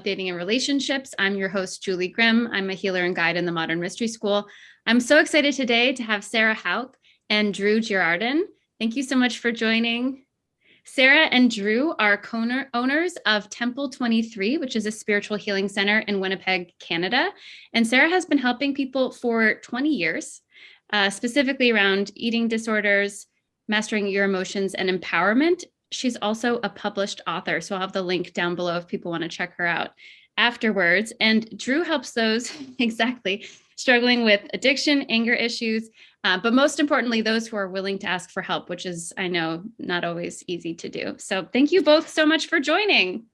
Dating and Relationships. I'm your host, Julie Grimm. I'm a healer and guide in the Modern Mystery School. I'm so excited today to have Sarah Hauk and Drew Girardin. Thank you so much for joining. Sarah and Drew are owners of Temple 23, which is a spiritual healing center in Winnipeg, Canada. And Sarah has been helping people for 20 years, specifically around eating disorders, mastering your emotions, and empowerment. She's also a published author, so I'll have the link down below if people want to check her out afterwards. And Drew helps those exactly struggling with addiction, anger issues, but most importantly, those who are willing to ask for help, which is, I know, not always easy to do. So thank you both so much for joining.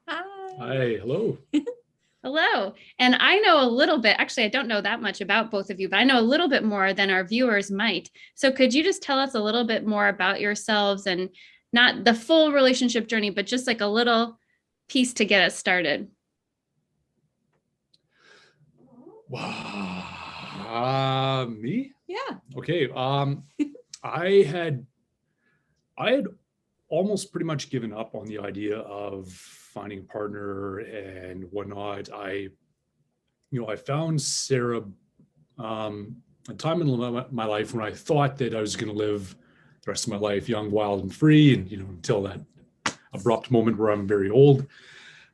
Hi. Hi, hello. Hello. And I know a little bit, actually, I don't know that much about both of you, but I know a little bit more than our viewers might. So could you just tell us a little bit more about yourselves, and not the full relationship journey, but just like a little piece to get us started? Wow. Me? Yeah. Okay. I had almost pretty much given up on the idea of finding a partner and whatnot. I found Sarah a time in my life when I thought that I was going to live the rest of my life young, wild, and free, and until that abrupt moment where I'm very old.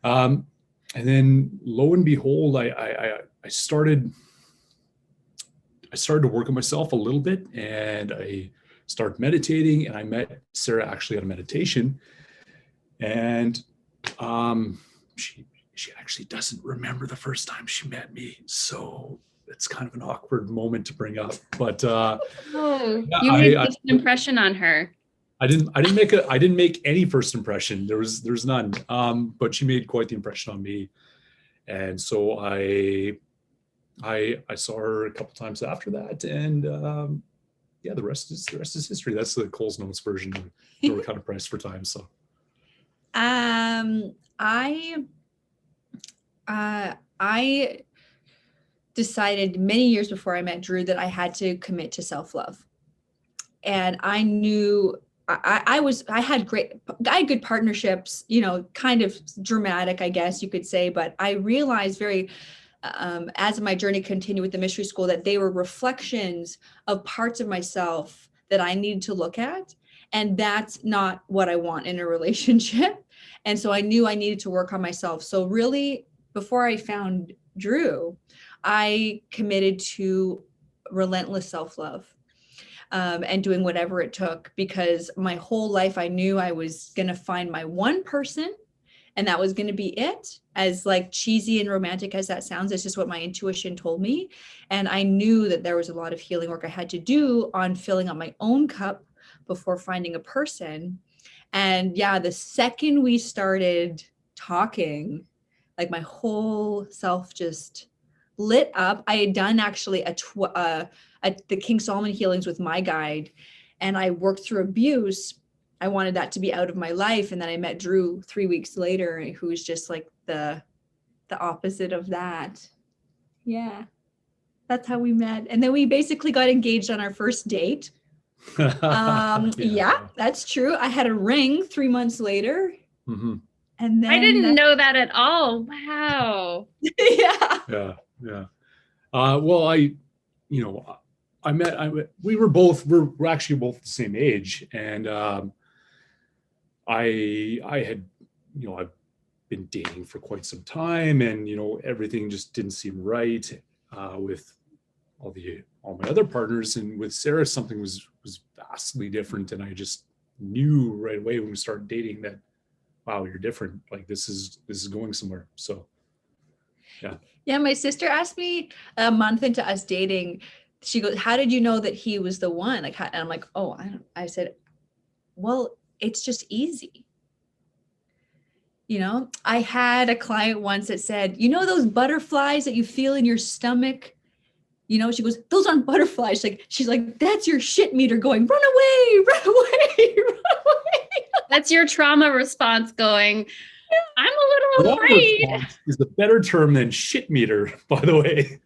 And then, lo and behold, I started to work on myself a little bit, and I started meditating, and I met Sarah actually at a meditation, and she actually doesn't remember the first time she met me, so it's kind of an awkward moment to bring up. But you made an impression on her. I didn't make any first impression. There's none. But she made quite the impression on me, and so I saw her a couple times after that, and the rest is history. That's the Coles Notes version. We were kind of pressed for time, so. I decided many years before I met Drew that I had to commit to self-love, and I knew I had good partnerships, kind of dramatic, I guess you could say, but I realized very as my journey continued with the mystery school that they were reflections of parts of myself that I needed to look at. And that's not what I want in a relationship. And so I knew I needed to work on myself. So really, before I found Drew, I committed to relentless self-love and doing whatever it took, because my whole life I knew I was going to find my one person, and that was going to be it. As like cheesy and romantic as that sounds, it's just what my intuition told me. And I knew that there was a lot of healing work I had to do on filling up my own cup before finding a person. And yeah, the second we started talking, like my whole self just lit up. I had done actually the King Solomon healings with my guide, and I worked through abuse. I wanted that to be out of my life. And then I met Drew 3 weeks later, who was just like the opposite of that. Yeah, that's how we met. And then we basically got engaged on our first date. Yeah, that's true. I had a ring 3 months later. Mm-hmm. And then I didn't know that at all. Wow. Yeah. Well, we're actually both the same age, and I had, I've been dating for quite some time, and everything just didn't seem right with all my other partners, and with Sarah something was vastly different, and I just knew right away when we started dating that, wow, you're different. Like this is going somewhere. So yeah, my sister asked me a month into us dating, she goes, how did you know that he was the one? Like, and I'm like, oh, I said, well, it's just easy. I had a client once that said, those butterflies that you feel in your stomach, she goes, those aren't butterflies. She's like, that's your shit meter going, run away, run away, run away. That's your trauma response going, I'm a little afraid. Is a better term than shit meter, by the way.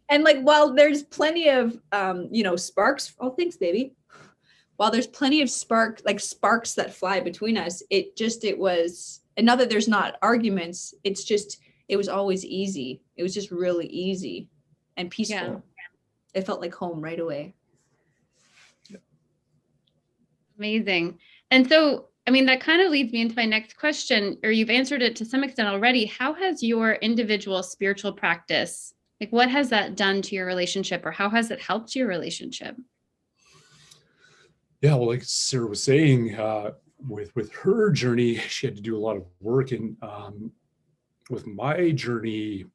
And while there's plenty of, sparks, oh, thanks, baby. while there's plenty of sparks that fly between us, it was, and not that there's not arguments, it's just, it was always easy. It was just really easy and peaceful. Yeah. It felt like home right away. Amazing. And so, I mean, that kind of leads me into my next question, or you've answered it to some extent already. How has your individual spiritual practice, like what has that done to your relationship, or how has it helped your relationship? Yeah, well, like Sarah was saying, with her journey, she had to do a lot of work, and with my journey,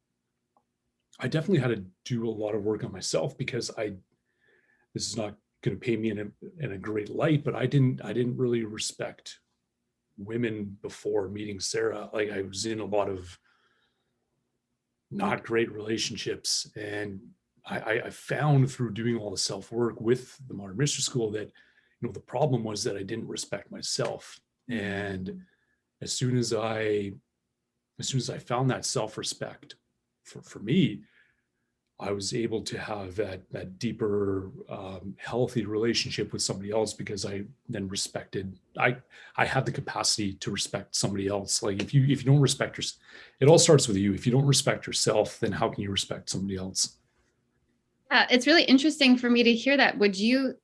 I definitely had to do a lot of work on myself, because this is not going to paint me in a great light, but I didn't really respect women before meeting Sarah. Like, I was in a lot of not great relationships, and I found through doing all the self work with the Modern Mystery School that, the problem was that I didn't respect myself. And as soon as I found that self-respect for me, I was able to have that deeper, healthy relationship with somebody else, because I then respected, I had the capacity to respect somebody else. Like, if you don't respect yourself, it all starts with you. If you don't respect yourself, then how can you respect somebody else? It's really interesting for me to hear that.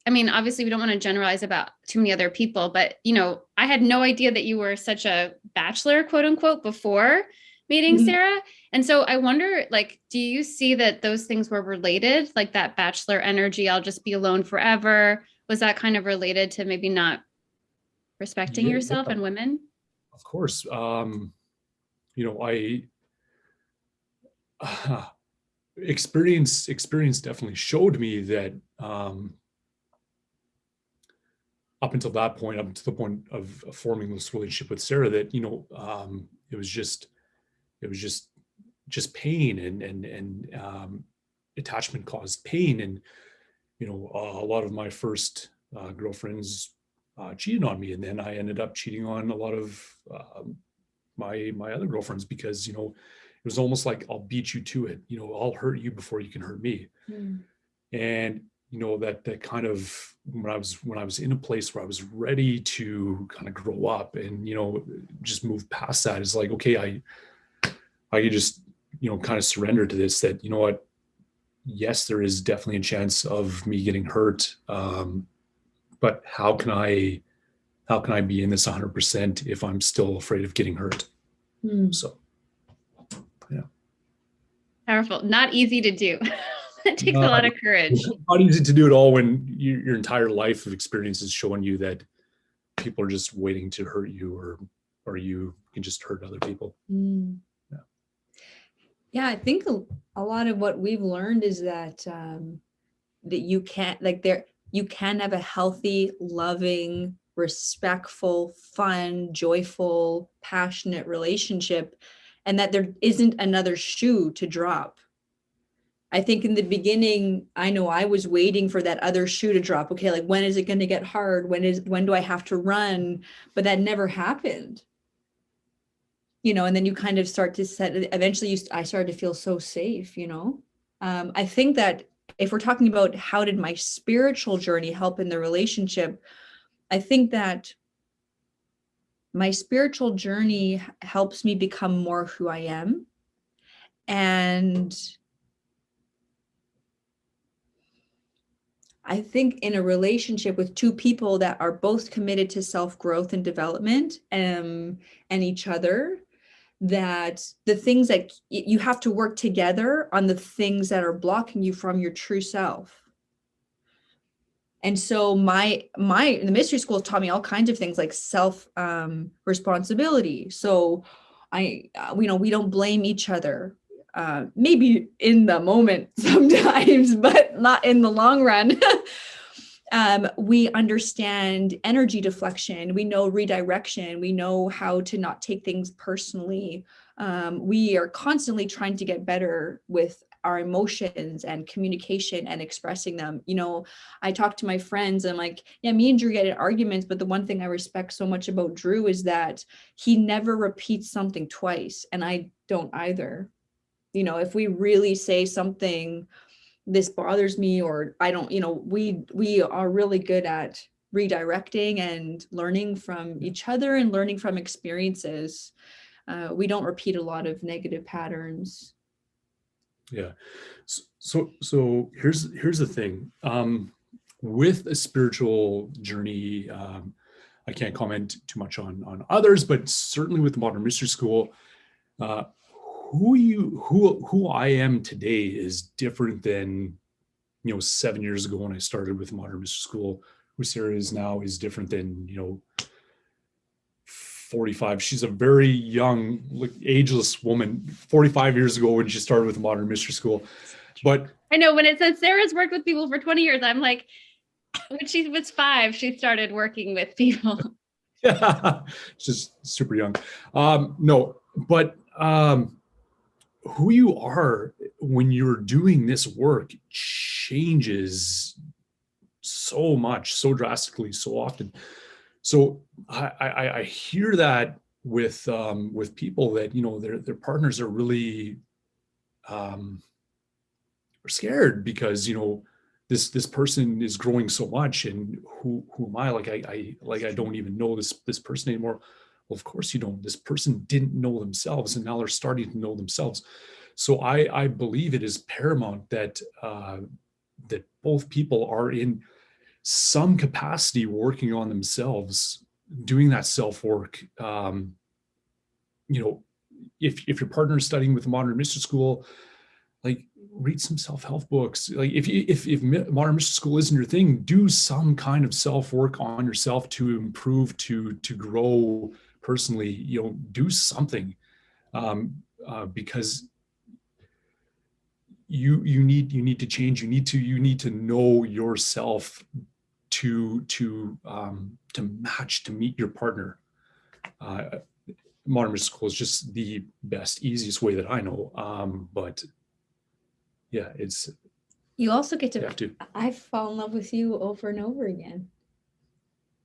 I mean, obviously we don't want to generalize about too many other people, but I had no idea that you were such a bachelor, quote unquote, before meeting Sarah. And so I wonder, like, do you see that those things were related? Like that bachelor energy, I'll just be alone forever. Was that kind of related to maybe not respecting yourself and women? Of course. Experience definitely showed me that, up until that point, up to the point of forming this relationship with Sarah, that it was just pain, and attachment caused pain, and a lot of my first girlfriends cheated on me, and then I ended up cheating on a lot of my other girlfriends, because it was almost like, I'll beat you to it. I'll hurt you before you can hurt me. And that kind of, when I was in a place where I was ready to kind of grow up and just move past that, is like, okay, I could just kind of surrender to this, that what, yes, there is definitely a chance of me getting hurt, but how can I be in this 100% if I'm still afraid of getting hurt? So yeah. Powerful. Not easy to do. It takes a lot of courage. Not easy to do it all when your entire life of experience is showing you that people are just waiting to hurt you, or you can just hurt other people. Yeah, I think a lot of what we've learned is that that you can't, you can have a healthy, loving, respectful, fun, joyful, passionate relationship, and that there isn't another shoe to drop. I think in the beginning, I know I was waiting for that other shoe to drop. Okay, like, when is it going to get hard? When do I have to run? But that never happened. And then you kind of start to eventually I started to feel so safe, I think that if we're talking about how did my spiritual journey help in the relationship, I think that my spiritual journey helps me become more who I am. And I think in a relationship with two people that are both committed to self-growth and development, and each other, that the things that you have to work together on, the things that are blocking you from your true self. And so the mystery school taught me all kinds of things, like self responsibility. So we don't blame each other, maybe in the moment sometimes, but not in the long run. We understand energy deflection. We know redirection. We know how to not take things personally. We are constantly trying to get better with our emotions and communication and expressing them. I talk to my friends and I'm like, yeah, me and Drew get in arguments, but the one thing I respect so much about Drew is that he never repeats something twice, and I don't either. If we really say something, this bothers me, or I don't, we are really good at redirecting and learning from each other and learning from experiences. We don't repeat a lot of negative patterns. Yeah. So here's the thing. With a spiritual journey, I can't comment too much on others, but certainly with the Modern Mystery School, who I am today is different than 7 years ago when I started with Modern Mystery School. Who Sarah is now is different than 45. She's a very young, ageless woman. 45 years ago when she started with Modern Mystery School, but I know when it says Sarah's worked with people for 20 years, I'm like, when she was 5, she started working with people. yeah, just super young. No, but who you are when you're doing this work changes so much, so drastically, so often. So I hear that with people that their partners are really are scared because this person is growing so much, and who am I? I don't even know this person anymore. Well, of course you don't. This person didn't know themselves, and now they're starting to know themselves. So I believe it is paramount that that both people are in some capacity working on themselves, doing that self work. If your partner is studying with Modern Mystery School, read some self-help books. If Modern Mystery School isn't your thing, do some kind of self-work on yourself to improve, to grow personally. Do something, because you need to change. You need to know yourself to match, to meet your partner. Modern Mystery School is just the best, easiest way that I know. But yeah, You also get you have to. I fall in love with you over and over again.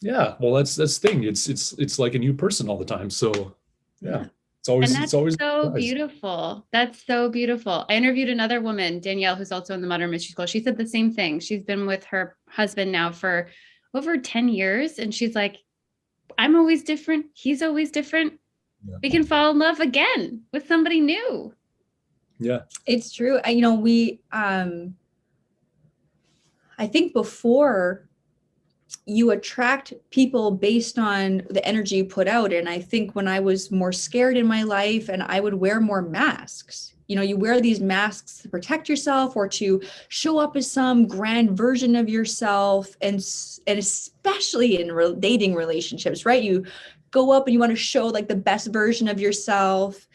Yeah, well, that's the thing. It's like a new person all the time. So yeah, And that's always so beautiful. That's so beautiful. I interviewed another woman, Danielle, who's also in the Modern Mystery School. She said the same thing. She's been with her husband now for over 10 years. And she's like, I'm always different. He's always different. Yeah. We can fall in love again with somebody new. Yeah, it's true. I think before you attract people based on the energy you put out. And I think when I was more scared in my life and I would wear more masks, you wear these masks to protect yourself or to show up as some grand version of yourself. And especially in dating relationships, right? You go up and you want to show the best version of yourself.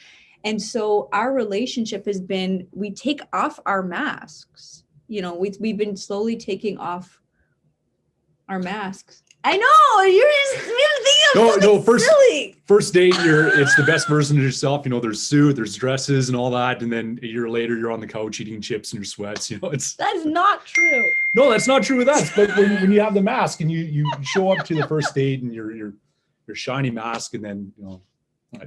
And so our relationship has been, we take off our masks. We've been slowly taking off our masks. I know you're just thinking silly. First date, it's the best version of yourself. There's suit, there's dresses and all that, and then a year later you're on the couch eating chips in your sweats. That's not true. No, that's not true with us. But when you have the mask and you show up to the first date and your shiny mask, and then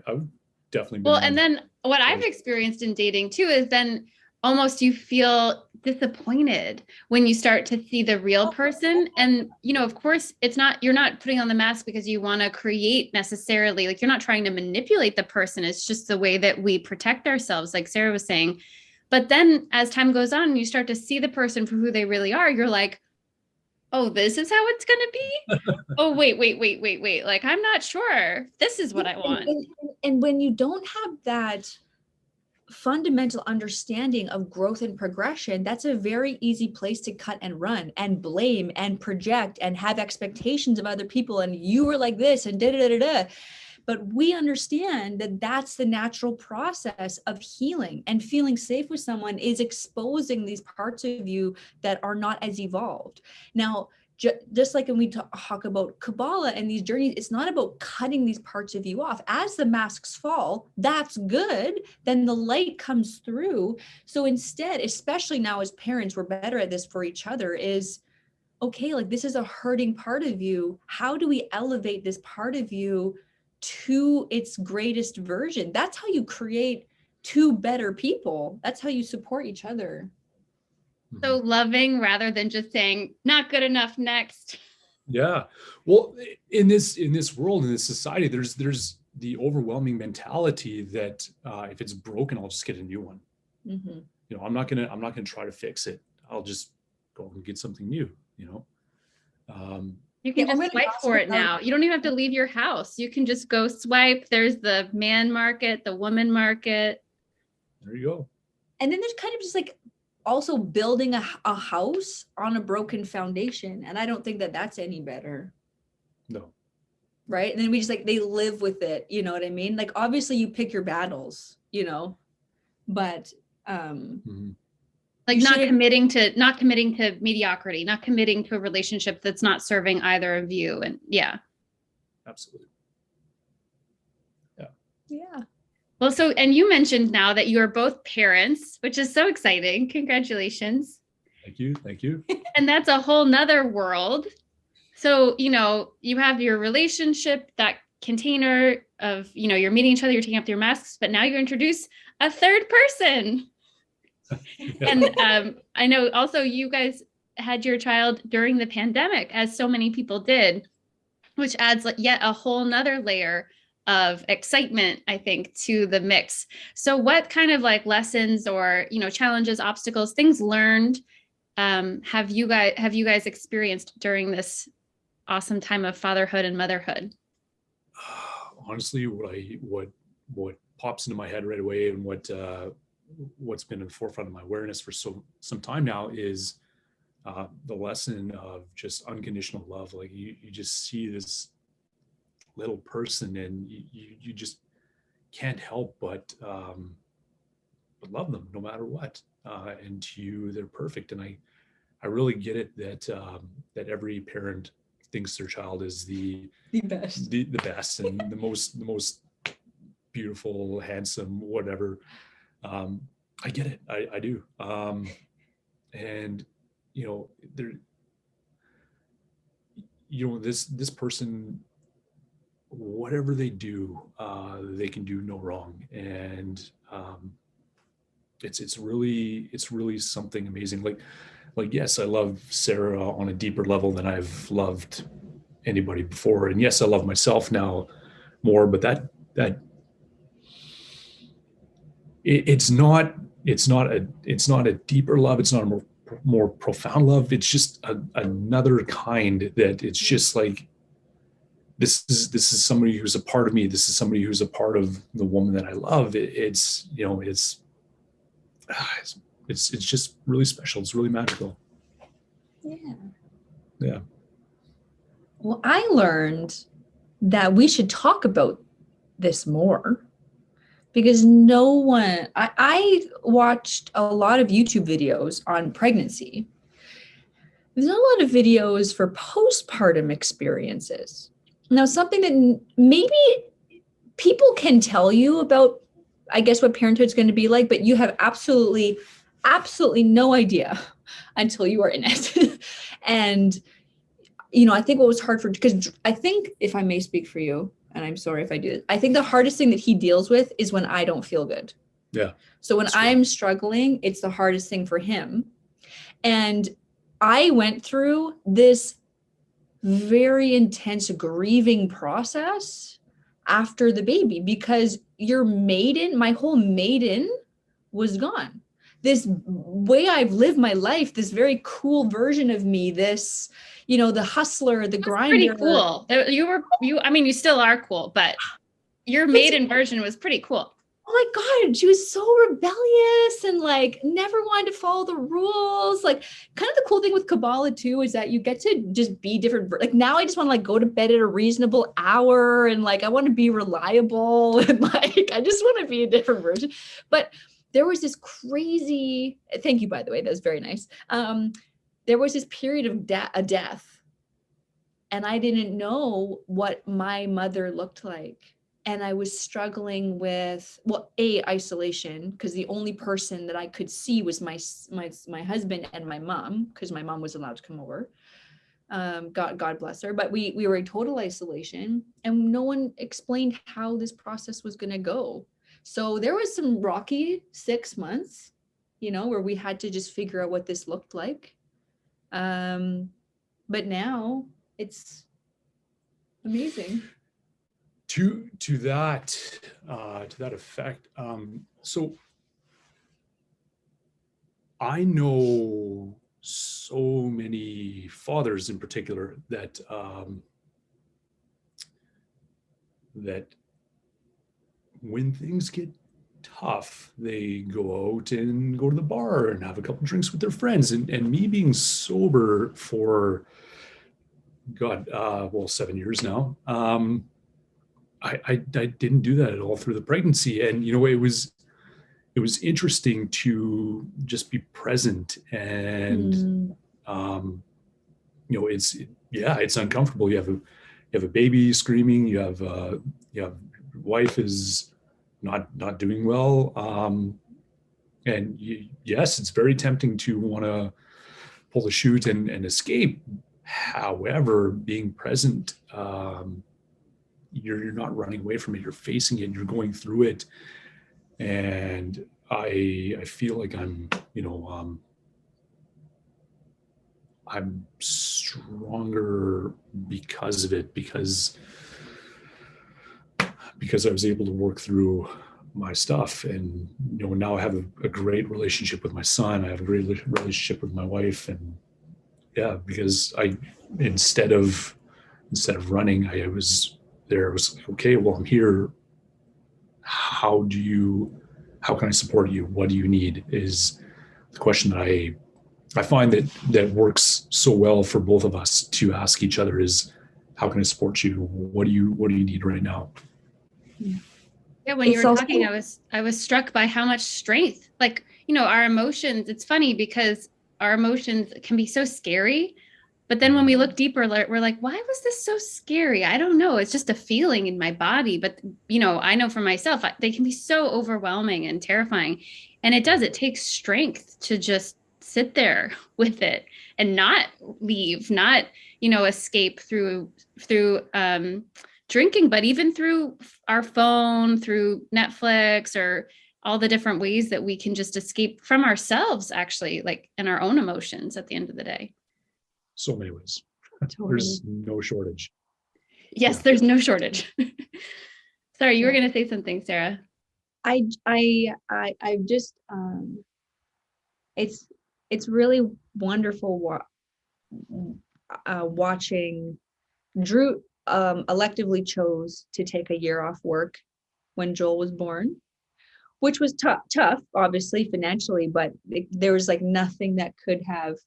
I would definitely. Well, and then what I've experienced in dating too is then almost you feel disappointed when you start to see the real person. And, of course, you're not putting on the mask because you want to create necessarily, you're not trying to manipulate the person. It's just the way that we protect ourselves, like Sarah was saying. But then as time goes on, you start to see the person for who they really are. You're like, oh, this is how it's going to be. Oh, wait. I'm not sure. This is what I want. And when you don't have that fundamental understanding of growth and progression, that's a very easy place to cut and run and blame and project and have expectations of other people. And you were like this and da. But we understand that that's the natural process of healing, and feeling safe with someone is exposing these parts of you that are not as evolved. Now, just like when we talk about Kabbalah and these journeys, it's not about cutting these parts of you off. As the masks fall, that's good. Then the light comes through. So instead, especially now as parents, we're better at this for each other, is, okay, this is a hurting part of you. How do we elevate this part of you to its greatest version? That's how you create two better people. That's how you support each other. So loving rather than just saying, not good enough, next. Yeah. Well, in this world, in this society, there's the overwhelming mentality that if it's broken, I'll just get a new one. Mm-hmm. I'm not gonna try to fix it. I'll just go and get something new. You can Yeah, just swipe for it now. You don't even have to leave your house. You can just go swipe. There's the man market, the woman market. There you go. And then there's kind of just like also building a house on a broken foundation. And I don't think that that's any better. No. Right. And then we just like, they live with it. You know what I mean? Like, obviously you pick your battles, but like not committing to mediocrity, not committing to a relationship that's not serving either of you. And yeah. Absolutely. Yeah. Well, and you mentioned now that you are both parents, which is so exciting. Congratulations. Thank you. Thank you. And that's a whole nother world. So, you have your relationship, that container of, you're meeting each other, you're taking off your masks, but now you introduce a third person. Yeah. And I know also you guys had your child during the pandemic, as so many people did, which adds yet a whole nother layer of excitement, I think, to the mix. So what kind of lessons or, challenges, obstacles, things learned have you guys experienced during this awesome time of fatherhood and motherhood? Honestly, what pops into my head right away, and what's been in the forefront of my awareness for some time now is the lesson of just unconditional love. Like you just see this little person, and you just can't help but love them no matter what. And to you, they're perfect. And I really get it that every parent thinks their child is the best, the best, and the most beautiful, handsome, whatever. I get it. I do. And this person, whatever they do, they can do no wrong. And it's really something amazing. Like, yes, I love Sarah on a deeper level than I've loved anybody before. And yes, I love myself now more, but that it's not a deeper love. It's not a more profound love. It's just another kind that it's just like, this is somebody who's a part of me. This is somebody who's a part of the woman that I love. It's just really special. It's really magical. Yeah. Well, I learned that we should talk about this more, because I watched a lot of YouTube videos on pregnancy. There's not a lot of videos for postpartum experiences. Now, something that maybe people can tell you about, I guess, what parenthood's going to be like, but you have absolutely no idea until you are in it. And, I think what was hard because I think, if I may speak for you, and I'm sorry if I do this, I think the hardest thing that he deals with is when I don't feel good. Yeah. So when I'm struggling, it's the hardest thing for him. And I went through this very intense grieving process after the baby, because my whole maiden was gone. This way I've lived my life, this very cool version of me, this, the hustler, the grinder. Pretty cool. You still are cool, but your maiden version was pretty cool. Oh my God, she was so rebellious and never wanted to follow the rules. Kind of the cool thing with Kabbalah too is that you get to just be different. Now I just want to go to bed at a reasonable hour, and I want to be reliable, and I just want to be a different version. But there was this crazy, thank you, by the way, that was very nice. There was this period of death, and I didn't know what my mother looked like. And I was struggling with, isolation, because the only person that I could see was my husband and my mom, because my mom was allowed to come over. God bless her. But we were in total isolation, and no one explained how this process was going to go. So there was some rocky 6 months, where we had to just figure out what this looked like. But now It's amazing. To that effect, so I know so many fathers in particular that that when things get tough, they go out and go to the bar and have a couple drinks with their friends. And me being sober for God, 7 years now, I didn't do that at all through the pregnancy. And it was interesting to just be present. And it's uncomfortable. You have a baby screaming. You have wife is not doing well. Yes, it's very tempting to want to pull the chute and escape. However, being present, you're not running away from it. You're facing it. You're going through it. And I feel like I'm stronger because of it, because I was able to work through my stuff. And now I have a great relationship with my son. I have a great relationship with my wife. And yeah, because instead of running, I was there. I was like, okay, well, I'm here. How can I support you? What do you need? Is the question that I find that works so well for both of us to ask each other is, how can I support you? What do you need right now? Yeah, when you were talking, I was struck by how much strength, like, our emotions. It's funny because our emotions can be so scary, but then when we look deeper, we're like, why was this so scary? I don't know. It's just a feeling in my body. But, I know for myself, they can be so overwhelming and terrifying. And it takes strength to just sit there with it and not leave, not, escape through drinking, but even through our phone, through Netflix, or all the different ways that we can just escape from ourselves, actually, like in our own emotions at the end of the day. So many ways. Totally. There's no shortage. Yes, there's no shortage. Sorry, you were going to say something, Sarah. I just it's really wonderful watching. Drew electively chose to take a year off work when Joel was born, which was tough, obviously financially, but there was like nothing that could have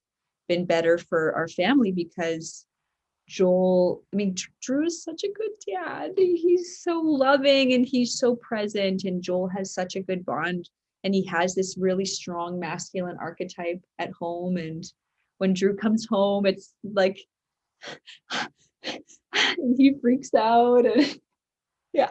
been better for our family, because Drew is such a good dad. He's so loving and he's so present, and Joel has such a good bond, and he has this really strong masculine archetype at home. And when Drew comes home, it's like he freaks out. And yeah.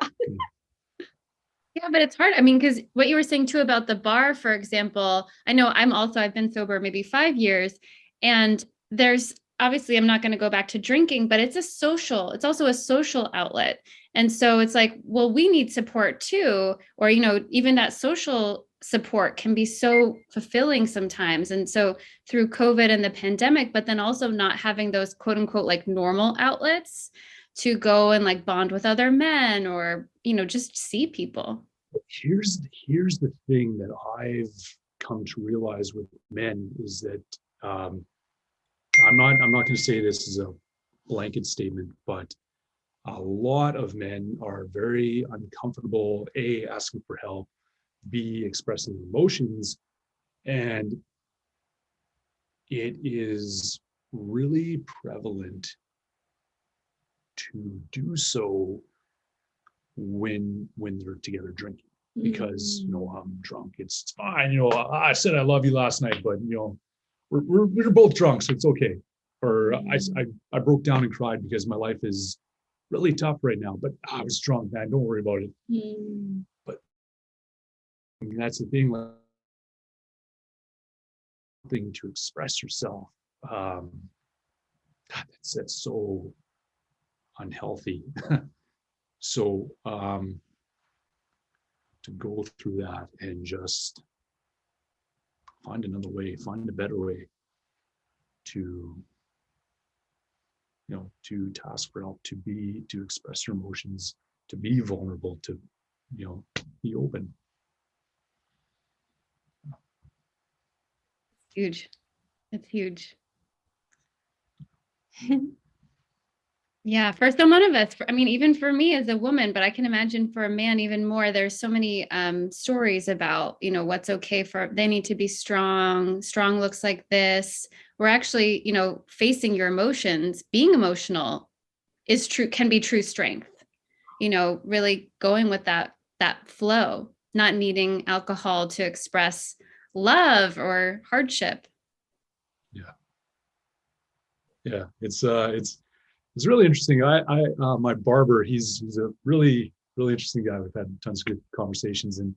Yeah, but it's hard. Because what you were saying too about the bar, for example, I know I've been sober maybe 5 years, and there's obviously, I'm not going to go back to drinking, but it's also a social outlet. And so it's like, well, we need support too, or, even that social support can be so fulfilling sometimes. And so through COVID and the pandemic, but then also not having those quote unquote like normal outlets to go and like bond with other men, or, just see people. Here's the thing that I've come to realize with men is that I'm not going to say this is a blanket statement, but a lot of men are very uncomfortable, A, asking for help, B, expressing emotions. And it is really prevalent to do so when they're together drinking, because I'm drunk, it's fine, I said I love you last night, but we're both drunk, so it's okay. Or I broke down and cried because my life is really tough right now, but I was drunk, man, don't worry about it. But that's the thing, like, thing to express yourself. God, that's so unhealthy. So to go through that and just find another way, find a better way to to ask for help, to express your emotions, to be vulnerable, to, be open. Huge. It's huge. Yeah, for so many of us, I mean, even for me as a woman, but I can imagine for a man even more, there's so many stories about, what's okay for, they need to be strong. Strong looks like this. We're actually, facing your emotions, being emotional is true, can be true strength, really going with that flow, not needing alcohol to express love or hardship. Yeah, it's really interesting. My barber, he's a really, really interesting guy. We've had tons of good conversations, and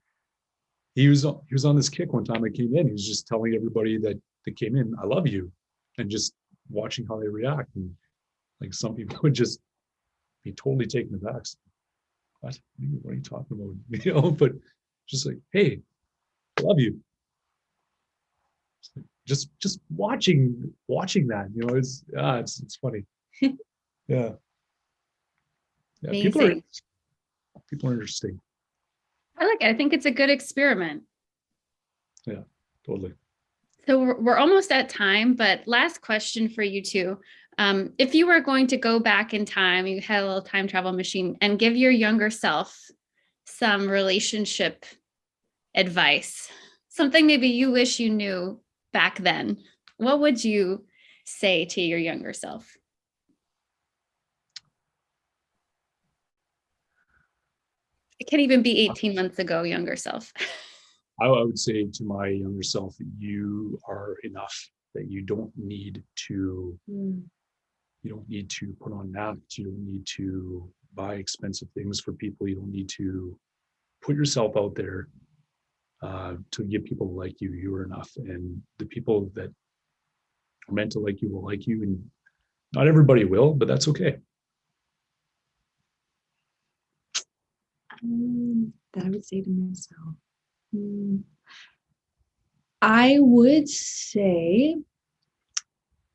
he was on this kick one time I came in. He was just telling everybody that came in, I love you, and just watching how they react. And like some people would just be totally taken aback. What are you talking about? But just like, hey, I love you. Just watching that, it's funny. Yeah. People are interesting. I like it. I think it's a good experiment. Yeah, totally. So we're almost at time, but last question for you two. If you were going to go back in time, you had a little time travel machine, and give your younger self some relationship advice, something maybe you wish you knew back then, what would you say to your younger self? It can even be 18 months ago, younger self. I would say to my younger self, you are enough, that you don't need to put on masks. You don't need to buy expensive things for people. You don't need to put yourself out there to get people to like you. You are enough. And the people that are meant to like you will like you. And not everybody will, but that's okay. That I would say to myself. I would say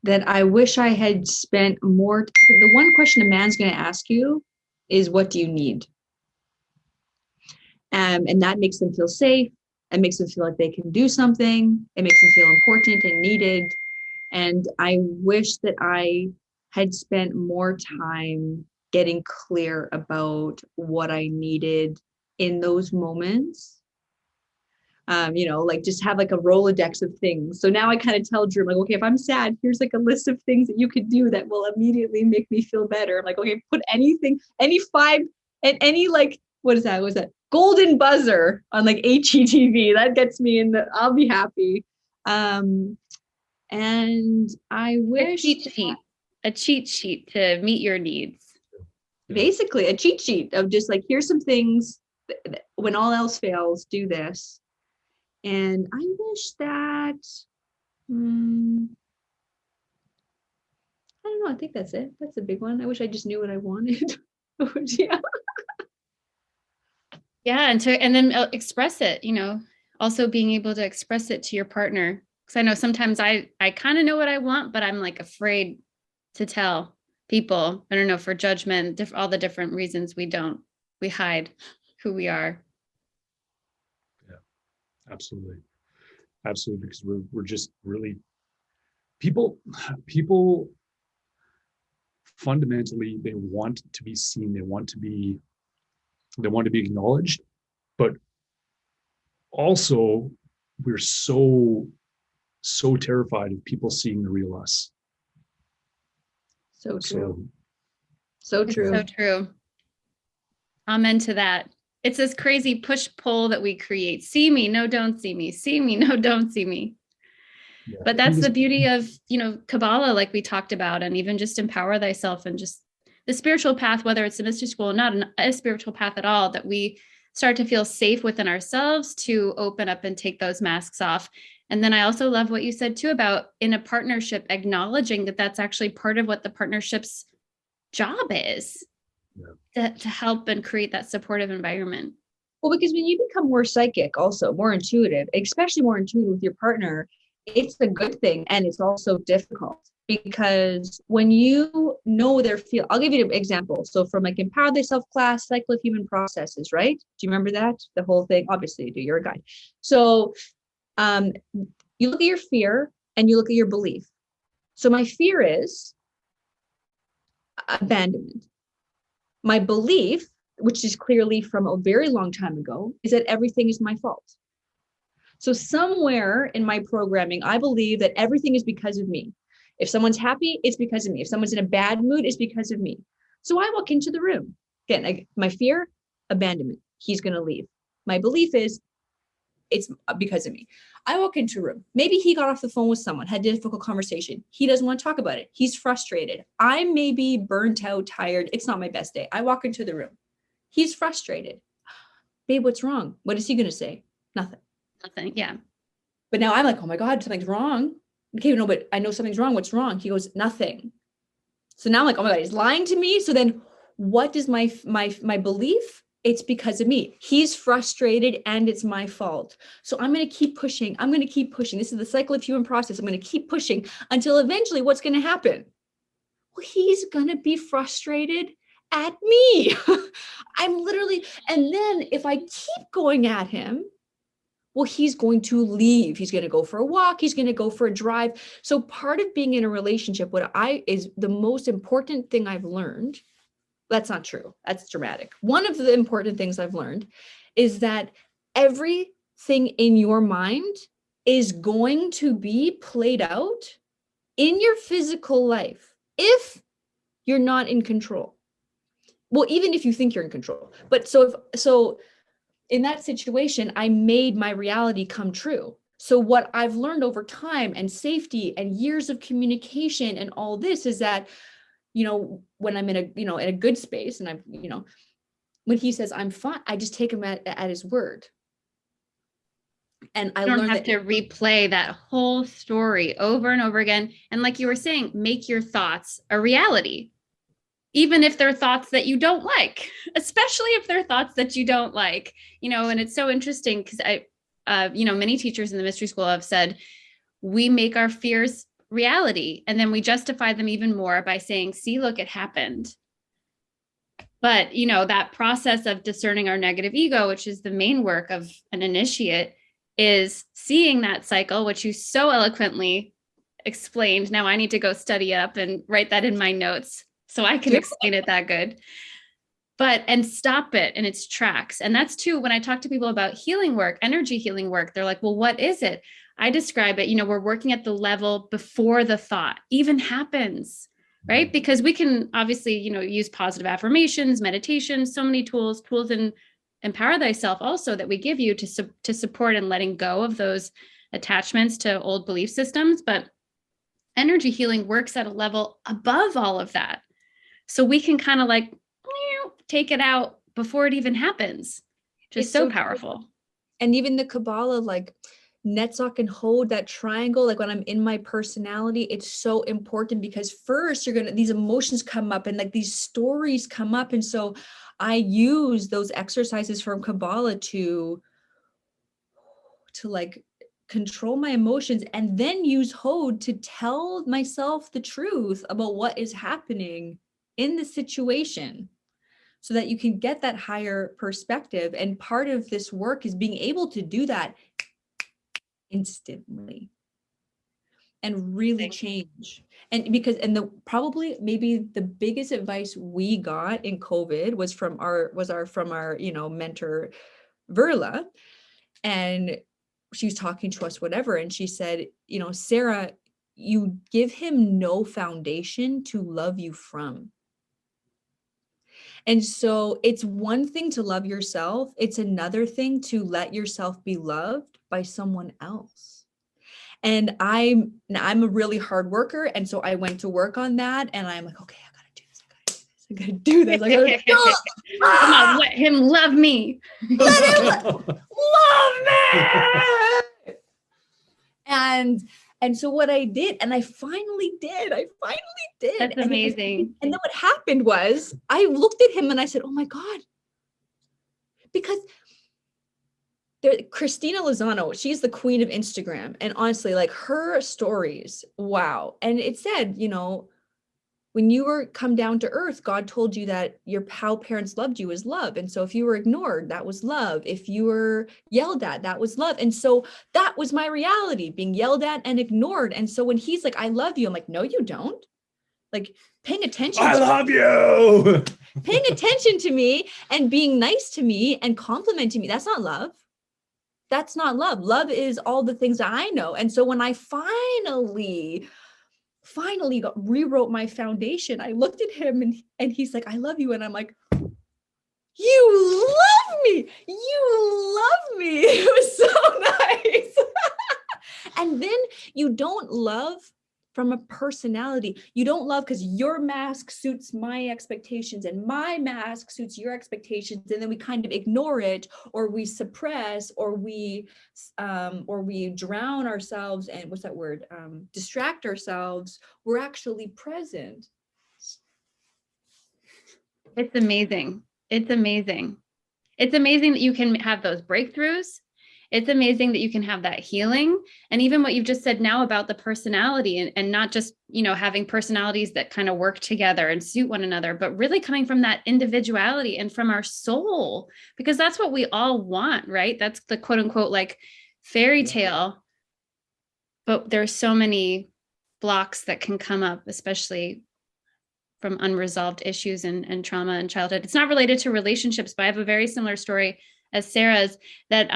that I wish I had spent more. The one question a man's going to ask you is, what do you need? And that makes them feel safe. It makes them feel like they can do something. It makes them feel important and needed. And I wish that I had spent more time getting clear about what I needed in those moments. Like just have like a Rolodex of things. So now I kind of tell Drew, like, okay, if I'm sad, here's like a list of things that you could do that will immediately make me feel better. I'm like, okay, put anything, any 5 and any like, what is that? What is that? Golden buzzer on like HETV. That gets me in I'll be happy. And I wish a cheat sheet to meet your needs. Basically a cheat sheet of just like, here's some things when all else fails, do this. And I wish that, I don't know. I think that's it. That's a big one. I wish I just knew what I wanted. Yeah. Yeah. And then express it, also being able to express it to your partner. Because I know sometimes I kind of know what I want, but I'm like afraid to tell people. I don't know, for judgment, all the different reasons we hide who we are. Absolutely, because we're just really people fundamentally, they want to be seen, they want to be acknowledged, but also we're so terrified of people seeing the real us. So true. So true. Amen to that. It's this crazy push-pull that we create. See me, no, don't see me. See me, no, don't see me. Yeah. But that's the beauty of, Kabbalah, like we talked about, and even just empower thyself, and just the spiritual path, whether it's a mystery school or not a spiritual path at all, that we start to feel safe within ourselves to open up and take those masks off. And then I also love what you said too about in a partnership, acknowledging that that's actually part of what the partnership's job is. To help and create that supportive environment. Well, because when you become more psychic, also more intuitive, especially more intuitive with your partner, it's a good thing. And it's also difficult because when you know their feel, I'll give you an example. So from like Empower Thyself class, Cycle of Human Processes, right? Do you remember that? The whole thing? Obviously you do, you're a guy. So you look at your fear and you look at your belief. So my fear is abandonment. My belief, which is clearly from a very long time ago, is that everything is my fault. So somewhere in my programming, I believe that everything is because of me. If someone's happy, it's because of me. If someone's in a bad mood, it's because of me. So I walk into the room. Again, my fear, abandonment. He's going to leave. My belief is it's because of me. I walk into a room. Maybe he got off the phone with someone, had a difficult conversation. He doesn't want to talk about it. He's frustrated. I may be burnt out, tired. It's not my best day. I walk into the room. He's frustrated. Babe, what's wrong? What is he going to say? Nothing. Nothing. Yeah. But now I'm like, oh my God, something's wrong. Okay, no, but I know something's wrong. What's wrong? He goes, nothing. So now I'm like, oh my God, he's lying to me. So then what is my belief? It's because of me. He's frustrated and it's my fault. So I'm going to keep pushing. I'm going to keep pushing. This is the cycle of human process. I'm going to keep pushing until eventually what's going to happen? Well, he's going to be frustrated at me. I'm literally, and then if I keep going at him, well, he's going to leave. He's going to go for a walk. He's going to go for a drive. So part of being in a relationship, is the most important thing I've learned. That's not true. That's dramatic. One of the important things I've learned is that everything in your mind is going to be played out in your physical life if you're not in control. Well, even if you think you're in control. But so in that situation, I made my reality come true. So what I've learned over time and safety and years of communication and all this is that, when I'm in a good space and when he says I'm fine, I just take him at his word. And I don't have to replay that whole story over and over again. And like you were saying, make your thoughts a reality, even if they're thoughts that you don't like, especially if they're thoughts that you don't like, and it's so interesting because many teachers in the mystery school have said, we make our fears reality. And then we justify them even more by saying, see, look, it happened. But, that process of discerning our negative ego, which is the main work of an initiate, is seeing that cycle, which you so eloquently explained. Now I need to go study up and write that in my notes so I can explain it that good. And stop it in its tracks. And that's too, when I talk to people about healing work, energy healing work, they're like, well, what is it? I describe it, we're working at the level before the thought even happens, right? Because we can obviously, use positive affirmations, meditation, so many tools in Empower Thyself also that we give you to support and letting go of those attachments to old belief systems. But energy healing works at a level above all of that. So we can kind of take it out before it even happens. Just so powerful. And even the Kabbalah, like Netzach and Hod, that triangle, like when I'm in my personality, it's so important because first these emotions come up and like these stories come up. And so I use those exercises from Kabbalah to like control my emotions and then use Hod to tell myself the truth about what is happening in the situation so that you can get that higher perspective. And part of this work is being able to do that instantly and really change. And probably maybe the biggest advice we got in COVID was from our mentor Verla, and she was talking to us, whatever, and she said, Sarah, you give him no foundation to love you from. And so it's one thing to love yourself. It's another thing to let yourself be loved by someone else. And I'm a really hard worker. And so I went to work on that and I'm like, okay, I gotta do this. I gotta do this. Come on, let him love me. Let him love me. And so what I did, and I finally did. That's amazing. And then what happened was I looked at him and I said, oh my God, because Christina Lozano, she's the queen of Instagram. And honestly, like her stories, wow. And it said, when you were come down to earth, God told you that how parents loved you is love. And so if you were ignored, that was love. If you were yelled at, that was love. And so that was my reality, being yelled at and ignored. And so when he's like, I love you, I'm like, no, you don't. Like paying attention. I love you. Paying attention to me and being nice to me and complimenting me. That's not love. That's not love. Love is all the things that I know. And so when I finally rewrote my foundation, I looked at him and he's like, I love you. And I'm like, you love me. You love me. It was so nice. And then you don't love from a personality. You don't love because your mask suits my expectations and my mask suits your expectations. And then we kind of ignore it, or we suppress, or we drown ourselves and what's that word? Distract ourselves. We're actually present. It's amazing. It's amazing. It's amazing that you can have those breakthroughs. It's amazing that you can have that healing. And even what you've just said now about the personality and not just, having personalities that kind of work together and suit one another, but really coming from that individuality and from our soul, because that's what we all want, right? That's the quote unquote, like fairy tale. But there's so many blocks that can come up, especially from unresolved issues and trauma in childhood. It's not related to relationships, but I have a very similar story as Sarah's that,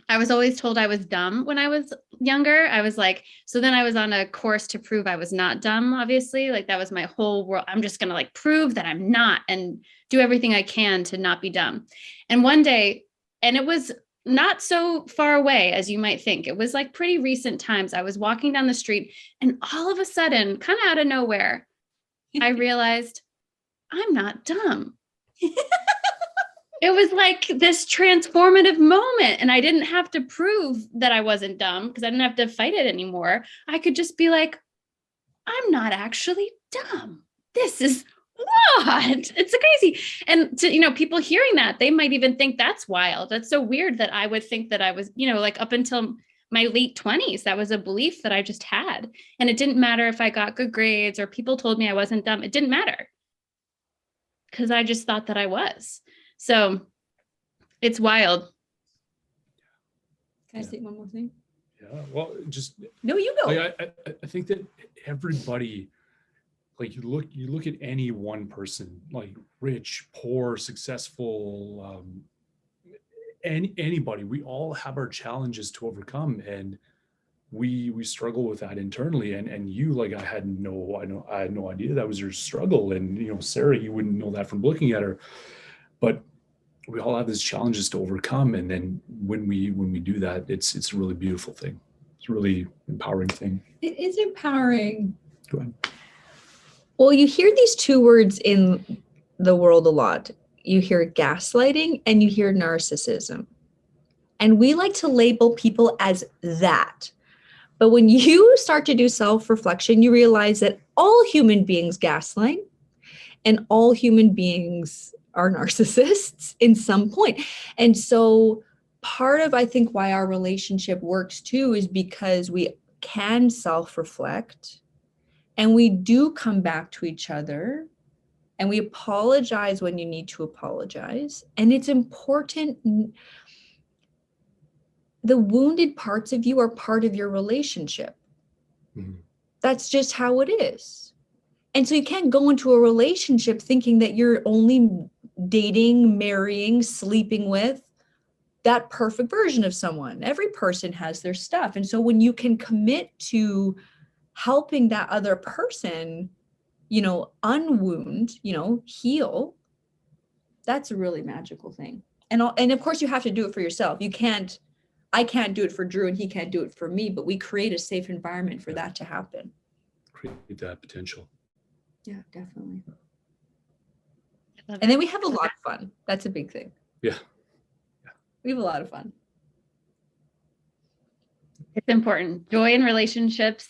I was always told I was dumb when I was younger. I was like, so then I was on a course to prove I was not dumb, obviously. Like that was my whole world. I'm just going to like prove that I'm not and do everything I can to not be dumb. And one day, and it was not so far away as you might think. It was like pretty recent times. I was walking down the street and all of a sudden, kind of out of nowhere, I realized I'm not dumb. It was like this transformative moment. And I didn't have to prove that I wasn't dumb because I didn't have to fight it anymore. I could just be like, I'm not actually dumb. This is what? It's crazy. And to, people hearing that, they might even think that's wild. That's so weird that I would think that I was, like up until my late 20s, that was a belief that I just had. And it didn't matter if I got good grades or people told me I wasn't dumb. It didn't matter because I just thought that I was. So it's wild. Can I say one more thing? Yeah. Well, no, you go. Like, I think that everybody, like you look at any one person, like rich, poor, successful, anybody, we all have our challenges to overcome, and we struggle with that internally. And you, like, I had no idea that was your struggle. And Sarah, you wouldn't know that from looking at her. But we all have these challenges to overcome, and then when we do that, it's a really beautiful thing. It's a really empowering thing. It is empowering. Go ahead. Well, you hear these two words in the world a lot. You hear gaslighting and you hear narcissism. And we like to label people as that. But when you start to do self-reflection, you realize that all human beings gaslight and all human beings are narcissists in some point. And so part of, I think, why our relationship works too is because we can self-reflect and we do come back to each other and we apologize when you need to apologize. And it's important. The wounded parts of you are part of your relationship. Mm-hmm. That's just how it is. And so you can't go into a relationship thinking that you're only dating, marrying, sleeping with that perfect version of someone. Every person has their stuff. And so when you can commit to helping that other person, unwound, heal, that's a really magical thing. And of course you have to do it for yourself. I can't do it for Drew and he can't do it for me, but we create a safe environment for that to happen. Create that potential. Yeah, definitely. And then we have a lot of fun. That's a big thing. Yeah. We have a lot of fun. It's important. Joy in relationships,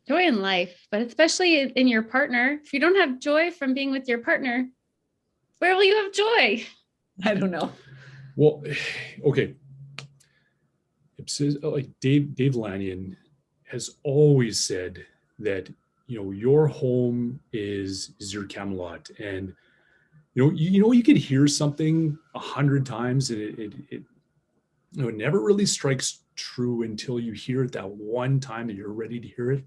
joy in life, but especially in your partner. If you don't have joy from being with your partner, where will you have joy? I don't know. Well, okay. It says, like Dave Lanyon has always said that, your home is your Camelot, and you could hear something 100 times, and it never really strikes true until you hear it that one time that you're ready to hear it.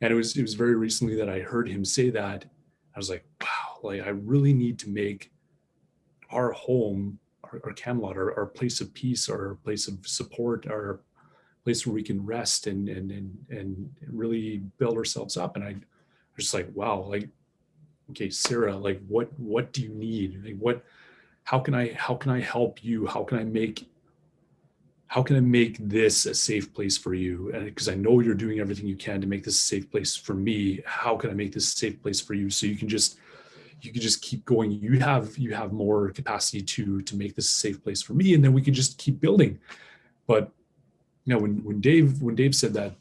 And it was very recently that I heard him say that. I was like, wow, like I really need to make our home, our Camelot, our place of peace, our place of support, our place where we can rest and really build ourselves up. And I was just like, wow, like, okay, Sarah, like what do you need? Like how can I help you? How can I make this a safe place for you? And because I know you're doing everything you can to make this a safe place for me, how can I make this a safe place for you? So you can just keep going. You have more capacity to make this a safe place for me, and then we can just keep building. But when Dave said that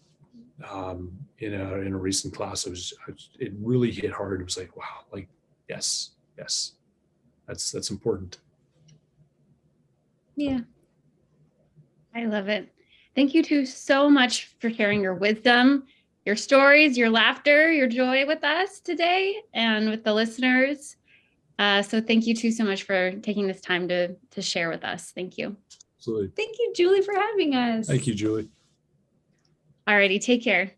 in a recent class, it really hit hard. It was like, wow, like yes, that's important. Yeah. I love it. Thank you two so much for sharing your wisdom, your stories, your laughter, your joy with us today and with the listeners. So thank you two so much for taking this time to share with us. Thank you. Absolutely. Thank you, Julie, for having us. Thank you, Julie. Alrighty, take care.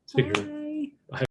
Take care.